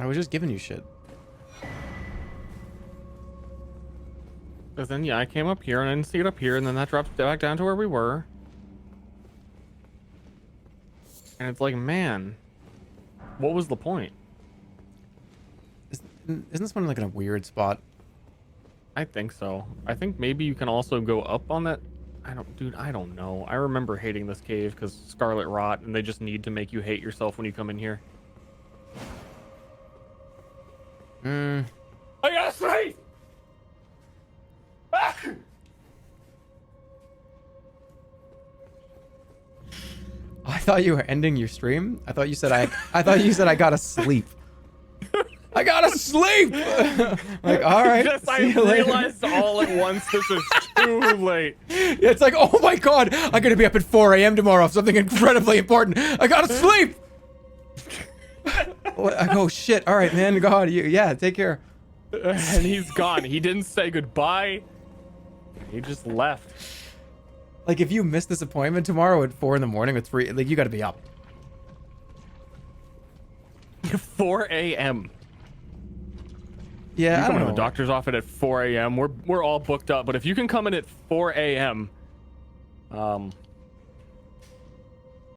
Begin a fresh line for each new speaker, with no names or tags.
I was just giving you shit.
Because then, yeah, I came up here and I didn't see it up here, and then that drops back down to where we were. And it's like, man, what was the point?
Isn't this one like in a weird spot?
I think so. I think maybe you can also go up on that. Dude, I don't know. I remember hating this cave because Scarlet Rot, and they just need to make you hate yourself when you come in here. I gotta sleep! Ah!
I thought you were ending your stream. I thought you said I thought you said I gotta sleep. I gotta sleep. Like, all right.
Yes, I realized all at once this is too late.
It's like, oh my god, I'm gonna be up at 4 a.m. tomorrow. Something incredibly important. I gotta sleep. I go, shit. All right, man. God, yeah, take care.
And he's gone. He didn't say goodbye. He just left.
Like, if you miss this appointment tomorrow at 4 in the morning or 3, like, you gotta be up.
4 a.m.
Yeah,
You
I
come
don't
to the
know.
doctor's office at 4 a.m. We're all booked up, but if you can come in at 4 a.m.,